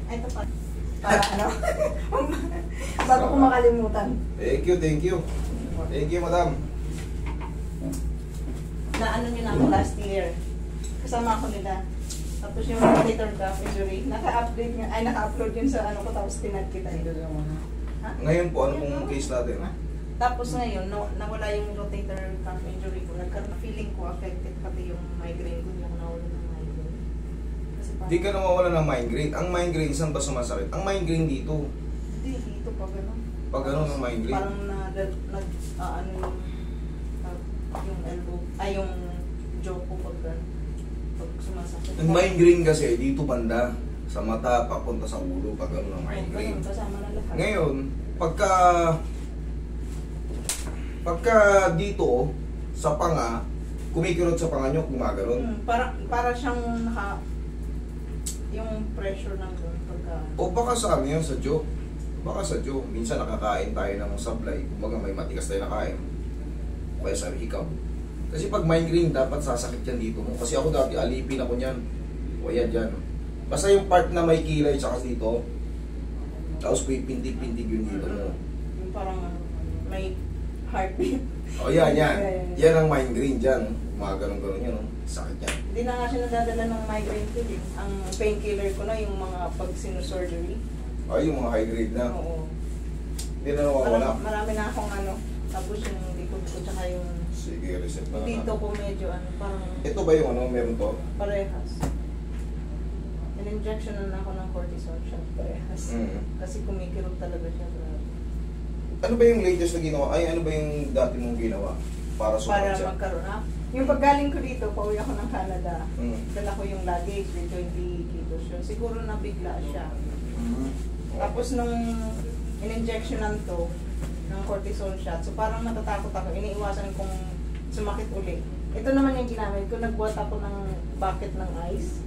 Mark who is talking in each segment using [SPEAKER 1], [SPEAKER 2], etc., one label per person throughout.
[SPEAKER 1] Ito pa. Para ano? Bago ko makalimutan.
[SPEAKER 2] Thank you, thank you. Thank you, madam.
[SPEAKER 1] Na ano nyo na ako last year. Kasama ako nila. Tapos yung rotator cuff injury, naka-update nga, ay naka-upload yun sa ano ko, tapos tinag kita. Ha?
[SPEAKER 2] Ngayon po, ano pong case natin?
[SPEAKER 1] Tapos ngayon, nawala yung rotator cuff injury ko. Nagkaroon feeling ko affected pati yung migraine ko, yung nawala ng migraine. Kasi parang,
[SPEAKER 2] Di ka nawawala ng migraine. Ang migraine, saan ba sumasakit? Ang migraine dito.
[SPEAKER 1] Hindi, dito pa gano'n.
[SPEAKER 2] Pag gano'n ang migraine.
[SPEAKER 1] Parang ano yung elbow, ay yung jaw ko pag sumasakit.
[SPEAKER 2] Ang migraine kasi, dito banda. Sa mata, papunta sa ulo, pag gano'n ang migraine.
[SPEAKER 1] Kasama na lahat.
[SPEAKER 2] Ngayon, pagka dito, sa panga, kumikirot sa panga nyo, gumaganon.
[SPEAKER 1] Para siyang yung pressure ng pagka...
[SPEAKER 2] O baka sa ano yan, sa jaw. Baka sa jaw. Minsan nakakain tayo ng sablay. Kumbaga may matigas tayo nakain. O kaya sa hikaw. Kasi pag migraine, dapat sasakit yan dito mo. Kasi ako dati, alipin ako niyan. O yan dyan. Basta yung part na may kilay tsaka dito, tapos pintig-pintig yun dito mo.
[SPEAKER 1] Yung parang may heartbeat.
[SPEAKER 2] O yan, yan. Yan ang migraine dyan. Mga ganun-ganun yan. Sakit yan.
[SPEAKER 1] Hindi na nga siya nadadala ng migraine pill eh. Ang painkiller ko na yung mga pag sinusurgery.
[SPEAKER 2] Ay, yung mga high grade na.
[SPEAKER 1] Oo.
[SPEAKER 2] Hindi na nawawala.
[SPEAKER 1] Marami na akong ano. Tapos yung likod ko tsaka yung
[SPEAKER 2] Sige, reset na lang.
[SPEAKER 1] dito ko medyo ano, parang
[SPEAKER 2] Ito ba yung ano, meron to?
[SPEAKER 1] parehas. In-injection na ako ng cortisone shot, parehas. Kasi kumikirot talaga siya.
[SPEAKER 2] Ano ba yung latest na ginawa? Ay, ano ba yung dati mong ginawa? Para
[SPEAKER 1] Para
[SPEAKER 2] siya?
[SPEAKER 1] magkaroon na. Yung paggaling ko dito, pauwi ako ng Canada.
[SPEAKER 2] Mm.
[SPEAKER 1] Dala ko yung luggage with 20 kilos yun. Siguro nabigla siya. Tapos nung in-injectionan to, ng cortisone shot, so parang natatakot ako. Iniiwasan kong sumakit uli. Ito naman yung ginamit ko. Nagbuhat ako ng bucket ng ice.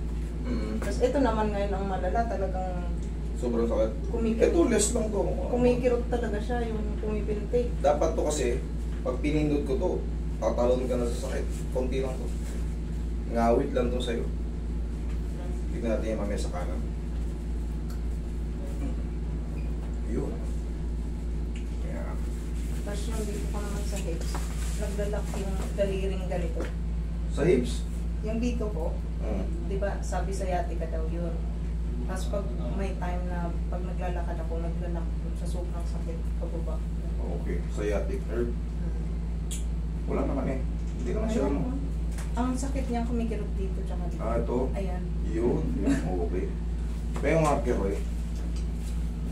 [SPEAKER 1] Tapos ito naman ngayon ang malala. Talagang
[SPEAKER 2] Sobrang sakit.
[SPEAKER 1] kumikirot.
[SPEAKER 2] Ito, less lang to.
[SPEAKER 1] Kumikirot talaga siya, yung pumipintik.
[SPEAKER 2] Dapat to kasi, pag pinindot ko to, tatalon ka na sa sakit. Konti lang to. Ngawit lang to sa'yo. Tignan natin yung mamaya sa kanan. Yun. Yeah.
[SPEAKER 1] Tapos yung dito ko naman sa hips, naglalak yung daliring ganito.
[SPEAKER 2] Sa hips?
[SPEAKER 1] Yung dito ko, di ba, sabi sa yati ka daw yun. Tapos pag may time na pag naglalakad ako, naglalak sa sobrang sakit pababa.
[SPEAKER 2] Okay. Sciatic nerve. Wala naman eh. Hindi naman siya ano.
[SPEAKER 1] Ang sakit niya kumikirot dito tsaka dito.
[SPEAKER 2] Ah, ito?
[SPEAKER 1] Ayan.
[SPEAKER 2] Yun. Okay. Pero yung marker ko eh.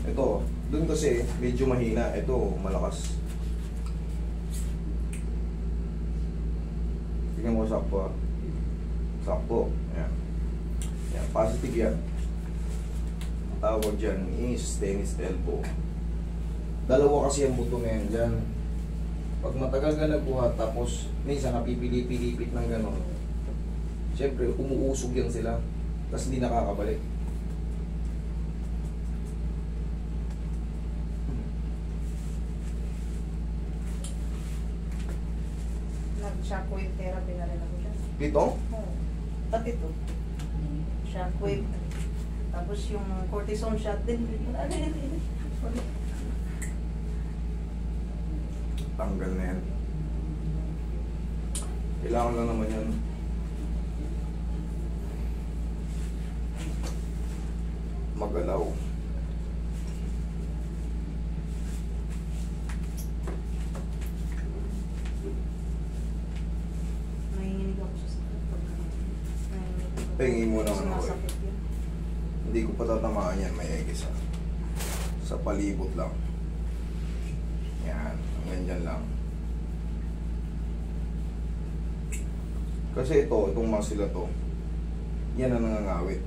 [SPEAKER 2] Ito, dun kasi medyo mahina. Ito, malakas. Tingnan mo sakto ah. Sakto. Ayan. Ayan. Positive yan. Ang tawag dyan is tennis elbow. Dalawa kasi ang buto na yan dyan. Pag matagal ka nagbuhat, tapos minsan napipilipilipit ng gano'n, siyempre umuusog yan sila. Tapos hindi nakakabalik.
[SPEAKER 1] Nag-shockwave therapy na rin ako dyan.
[SPEAKER 2] Dito?
[SPEAKER 1] Oo. Pati ito. Shockwave. Tapos yung cortisone shot din.
[SPEAKER 2] Tanggal na yan. Kailangan lang naman yan. Magalaw.
[SPEAKER 1] Nanginginig ako sa sakit.
[SPEAKER 2] Tingin mo naman ako eh.
[SPEAKER 1] Sumasakit yun.
[SPEAKER 2] Hindi ko patatamaan yan, may egis ha. Sa palibot lang. Yan, hanggang dyan lang. Kasi itong muscle na to, yan ang nangangawit.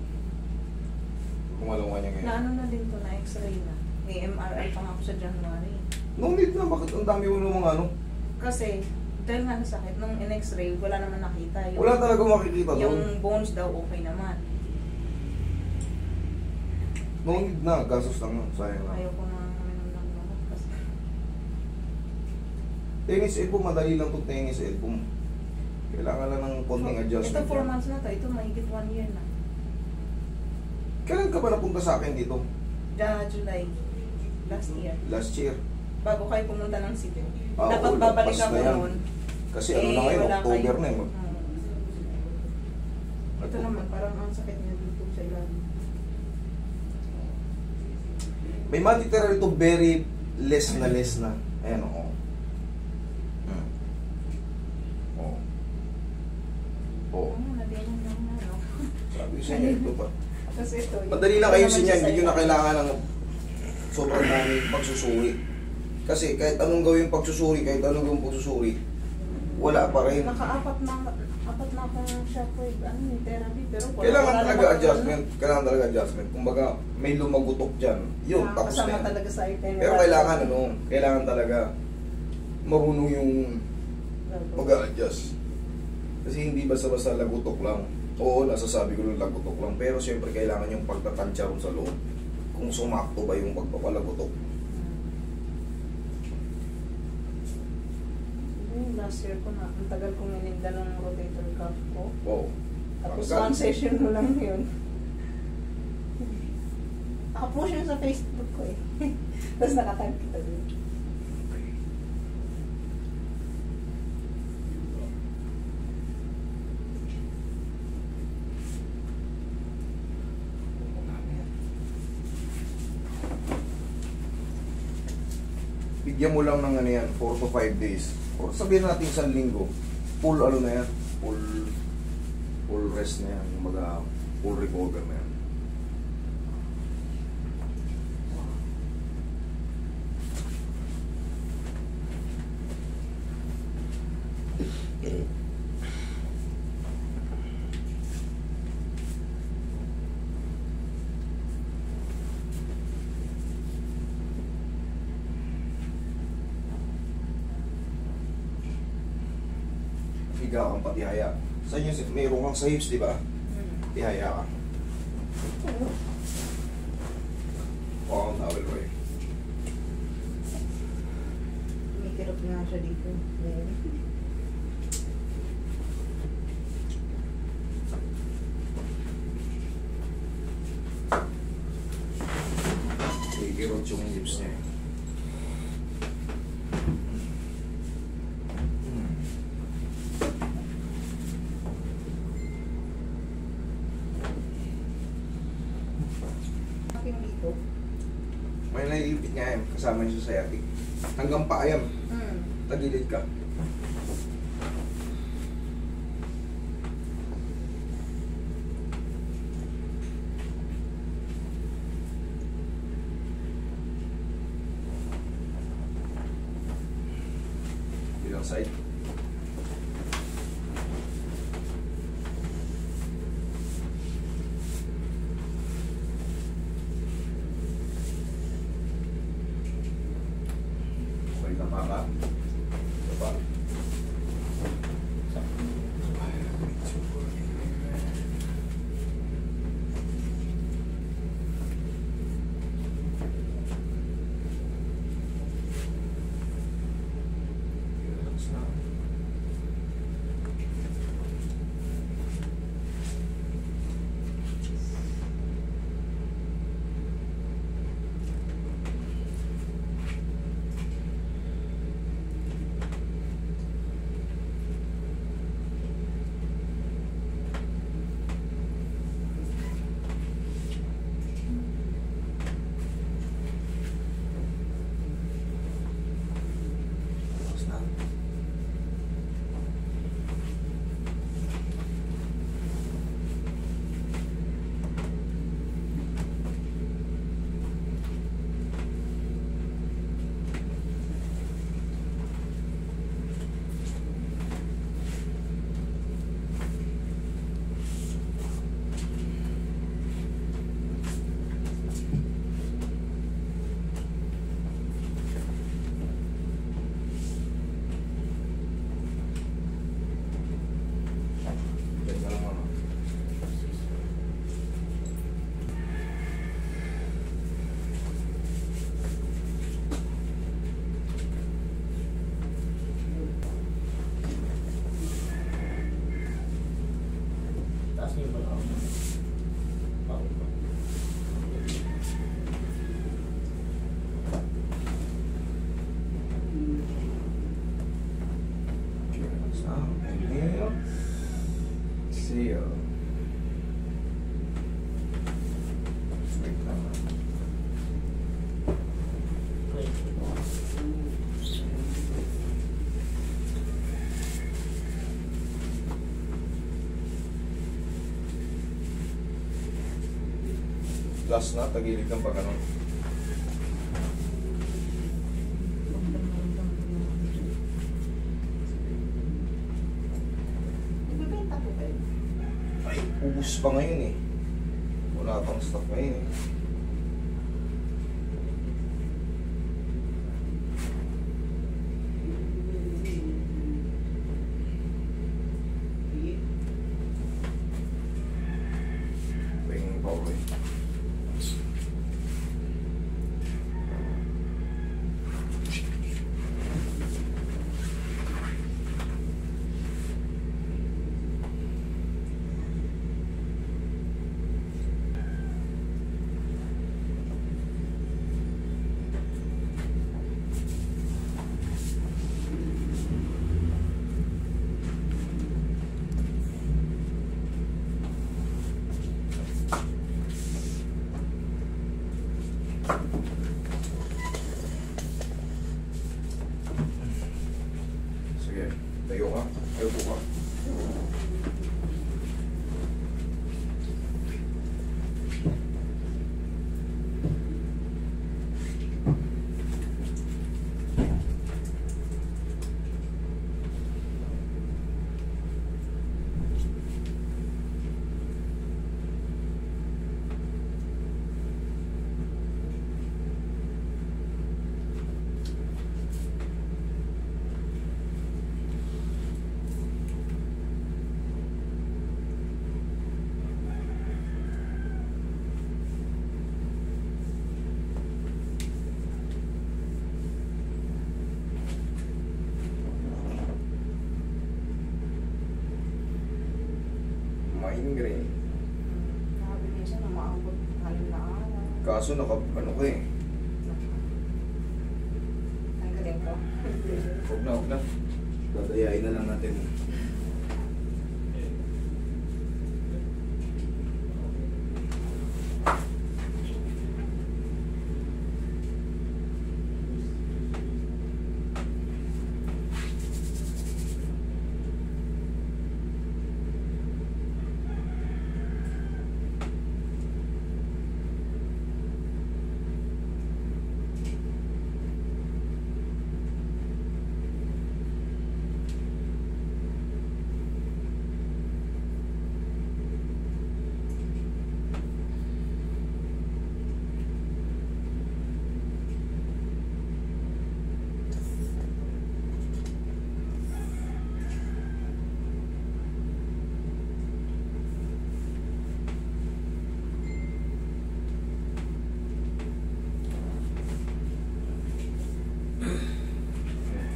[SPEAKER 2] Kumalungan niya ngayon.
[SPEAKER 1] Na ano na din to, na x-ray na. May MRI pa nga ako sa January.
[SPEAKER 2] No need na, bakit ang dami mo mga ano?
[SPEAKER 1] Kasi, dahil nga sakit, nung in-x-ray, wala naman nakita.
[SPEAKER 2] Wala talaga makikita doon.
[SPEAKER 1] Yung bones daw okay naman.
[SPEAKER 2] No need na, gasos lang nun, sayang lang.
[SPEAKER 1] Ayaw ko na minom ng lahat kasi.
[SPEAKER 2] Tennis elbow, madali lang itong tennis elbow. Kailangan lang ng konting adjustment.
[SPEAKER 1] Ito 4 months na to, ito mahigit 1 year na.
[SPEAKER 2] Kailan ka ba napunta sa akin dito?
[SPEAKER 1] July. Last year.
[SPEAKER 2] Last year.
[SPEAKER 1] Bago kayo pumunta ng Cebu.
[SPEAKER 2] Ah,
[SPEAKER 1] Dapat
[SPEAKER 2] oo,
[SPEAKER 1] babalik
[SPEAKER 2] lampas
[SPEAKER 1] ako
[SPEAKER 2] na yan.
[SPEAKER 1] noon.
[SPEAKER 2] Kasi ano na ngayon,
[SPEAKER 1] wala
[SPEAKER 2] October
[SPEAKER 1] kayo.
[SPEAKER 2] na eh.
[SPEAKER 1] Ito naman, parang ang sakit niya dito sa ilalim.
[SPEAKER 2] May matitira rito very less na. Ayan o. Oh. Oh.
[SPEAKER 1] Nadiyan lang na, no?
[SPEAKER 2] Sabi ko sa inyo, ito pa.
[SPEAKER 1] Kasi ito.
[SPEAKER 2] Madali lang ayusin yan, hindi nyo na kailangan ng sobrang daming pagsusuri. Kasi kahit anong gawin pagsusuri, wala pa rin.
[SPEAKER 1] Naka-apat na akong shockwave, therapy, pero
[SPEAKER 2] Kailangan talaga adjustment. Kumbaga, may lumagutok dyan. Yun, tapos na
[SPEAKER 1] kasama
[SPEAKER 2] yan.
[SPEAKER 1] talaga sa itinerary.
[SPEAKER 2] Pero kailangan talaga marunong yung mag-a-adjust. Kasi hindi basta-basta lagutok lang. Oo, nasasabi ko lang lagutok lang. Pero siyempre kailangan yung pagtatansya ron sa loob. Kung sumakto ba yung pagpapalagutok.
[SPEAKER 1] Last year ko na, ang tagal kong ininda ng rotator cuff ko.
[SPEAKER 2] Oo.
[SPEAKER 1] Tapos
[SPEAKER 2] Hanggang-
[SPEAKER 1] one session mo lang yun. Nakapost yun sa Facebook ko eh. Tapos nakatag kita dun.
[SPEAKER 2] Bigyan mo lang ng 4 to 5 days. Or sabihin natin 1 linggo. Full na yan. Full rest na yan. Full recover na yan. Higa kang patihaya. Sa inyo, mayroon kang sa hips, di ba? Tihaya ka. Huwag kang towel, boy.
[SPEAKER 1] May kirot nga siya dito.
[SPEAKER 2] Kikirot yung hips niya.
[SPEAKER 1] Akin dito.
[SPEAKER 2] May naiipit nga yan, kasama yung sa sciatic. Hanggang paa yan,
[SPEAKER 1] Hmm.
[SPEAKER 2] tagilid ka. Bilang side. Okay, tama ka. Ito pa. Relax na. Last na, tagilid ng pag ano.
[SPEAKER 1] Nagbibenta po kayo?
[SPEAKER 2] Ay, ubus pa ngayon eh. Wala pang stock ngayon eh. Tingin pa ulit. Sige, tayo ka. Tayo po ka. Migraine.
[SPEAKER 1] Nakabili siya na maabot 6 na araw.
[SPEAKER 2] Kaso ano ko eh.
[SPEAKER 1] Ang galing ko.
[SPEAKER 2] Huwag na. Dadayain na lang natin.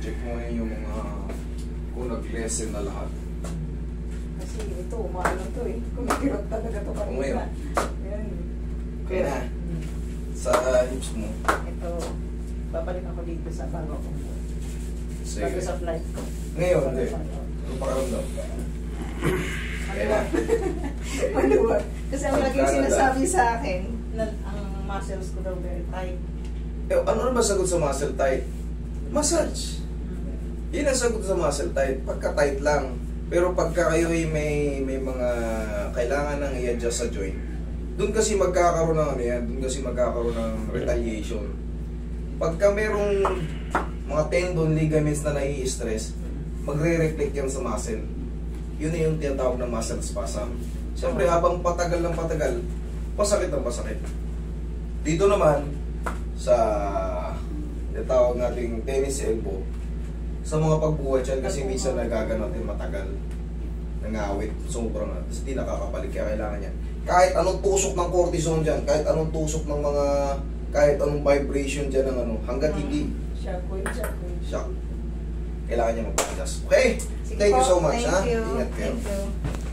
[SPEAKER 2] Check mo ngayon yung mga kung nag-lesson na lahat.
[SPEAKER 1] Kasi ito, maano to eh. Kumikirot talaga to kanina.
[SPEAKER 2] Ngayon.
[SPEAKER 1] Yan.
[SPEAKER 2] Kaya na, sa hips mo.
[SPEAKER 1] Ito, babalik ako dito sa bago ko.
[SPEAKER 2] Sige.
[SPEAKER 1] Bago sa flight ko.
[SPEAKER 2] Ngayon, hindi. Ano pakaramdam?
[SPEAKER 1] Maluwag. Maluwag. Kasi ang laging sinasabi sa akin, na ang muscles ko daw very tight.
[SPEAKER 2] Eh, ano na ba sagot sa muscle tight? Massage. Yun ang sagot sa muscle tight. Pagka tight lang. Pero pagka kayo ay may mga kailangan nang i-adjust sa joint, doon kasi magkakaroon ng ano yan, doon kasi magkakaroon ng retaliation. Pagka merong mga tendon, ligaments na nai-stress, magre-reflect yan sa muscle. Yun na yung tinatawag na muscle spasm. Siyempre, habang patagal ng patagal, pasakit ng pasakit. Dito naman, sa tinatawag nating tennis elbow, sa mga pagbuhat yan, kasi minsan nagaganap din matagal, nangawit, sobrang na, tapos di nakakapalik, kaya kailangan yan. Kahit anong tusok ng cortisone dyan, kahit anong tusok ng mga, kahit anong vibration dyan ng ano, hanggat hindi shock, kailangan niya mag-adjust. Okay? Thank you so much, ha? Ingat kayo.
[SPEAKER 1] Thank you.